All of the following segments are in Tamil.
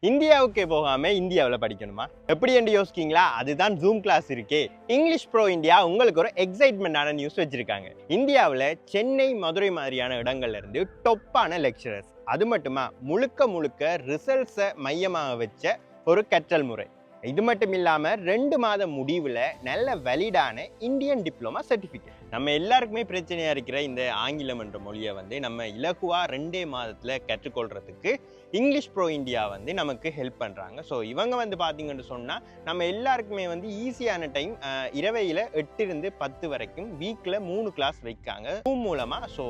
இந்தியாவுக்கே போகாம இந்தியாவில் படிக்கணுமா? எப்படி என்று யோசிக்கீங்களா? அதுதான் ஜூம் கிளாஸ் இருக்கே. இங்கிலீஷ் ப்ரோ இந்தியா உங்களுக்கு ஒரு எக்ஸைட்மெண்டான நியூஸ் வச்சிருக்காங்க. இந்தியாவில் சென்னை, மதுரை மாதிரியான இடங்கள்ல இருந்து டொப்பான லெக்சரர்ஸ், அது மட்டுமா முழுக்க முழுக்க ரிசல்ட்ஸை மையமாக வச்ச ஒரு கற்றல் முறை. இது மட்டும் இல்லாம 2 மாத முடிவுல நல்ல வேலிடான இந்தியன் டிப்ளமா சர்டிபிகேட். நம்ம எல்லாருக்குமே பிரச்சனையா இருக்கிற இந்த ஆங்கிலம் என்ற மொழியை நம்ம இலகுவா 2 மாதத்துல கற்றுக்கொள்றதுக்கு இங்கிலீஷ் ப்ரோ இந்தியா நமக்கு ஹெல்ப் பண்றாங்க. ஸோ இவங்க பாத்தீங்கன்னு சொன்னா நம்ம எல்லாருக்குமே ஈஸியான டைம், இரவையில 8 இருந்து 10 வரைக்கும் வீக்ல 3 கிளாஸ் வைக்காங்க Zoom மூலமா. ஸோ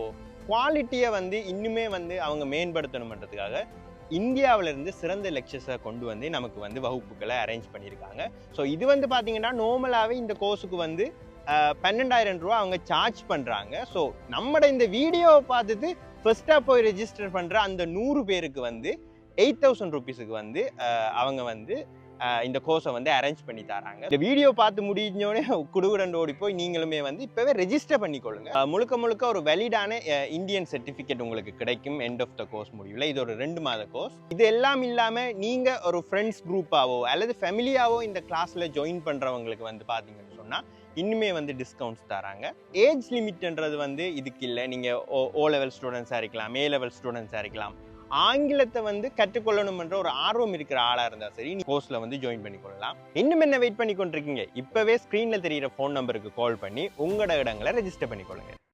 குவாலிட்டியை இன்னுமே அவங்க மேம்படுத்தணும்ன்றதுக்காக இந்தியாவிலிருந்து சிறந்த லெக்சர்ஸை கொண்டு நமக்கு வகுப்புகளை அரேஞ்ச் பண்ணியிருக்காங்க. ஸோ இது பார்த்தீங்கன்னா நார்மலாகவே இந்த கோர்ஸுக்கு 12,000 ரூபா அவங்க சார்ஜ் பண்ணுறாங்க. ஸோ நம்மட இந்த வீடியோவை பார்த்துட்டு ஃபர்ஸ்ட்டாக போய் ரெஜிஸ்டர் பண்ணுற அந்த 100 பேருக்கு 8,000 ருபீஸுக்கு அவங்க இந்த கோர்ஸை அரேஞ்ச் பண்ணி தராங்க. இந்த வீடியோ பார்த்து முடிஞ்சோடனே குடுகுடன் ஓடி போய் நீங்களுமே இப்போவே ரெஜிஸ்டர் பண்ணிக்கொள்ளுங்க. முழுக்க முழுக்க ஒரு வேலிடான இந்தியன் சர்டிஃபிகேட் உங்களுக்கு கிடைக்கும் எண்ட் ஆஃப் த கோர்ஸ் முடிவில். இது ஒரு 2 மாத கோர்ஸ். இது எல்லாம் இல்லாமல் நீங்கள் ஒரு ஃப்ரெண்ட்ஸ் குரூப்பாவோ அல்லது ஃபேமிலியாவோ இந்த கிளாஸில் ஜாயின் பண்ணுறவங்களுக்கு பார்த்தீங்கன்னு சொன்னால் இன்னுமே டிஸ்கவுண்ட்ஸ் தராங்க. ஏஜ் லிமிட்ன்றது இதுக்கு இல்லை. நீங்கள் ஓ லெவல் ஸ்டூடெண்ட்ஸாக இருக்கலாம், ஏ லெவல் ஸ்டூடெண்ட்ஸாக இருக்கலாம். ஆங்கிலத்தை கற்றுக்கொள்ளணும்ன்ற ஒரு ஆர்வம் இருக்கிற ஆளா இருந்தா சரி, நீ கோர்ஸ்ல ஜாயின் பண்ணிக்கொள்ளலாம். இன்னும் என்ன வெயிட் பண்ணி கொண்டிருக்கீங்க? இப்பவே ஸ்கிரீன்ல தெரியிற ஃபோன் நம்பருக்கு கால் பண்ணி உங்களோட இடங்களை ரெஜிஸ்டர் பண்ணிக்கொள்ளுங்க.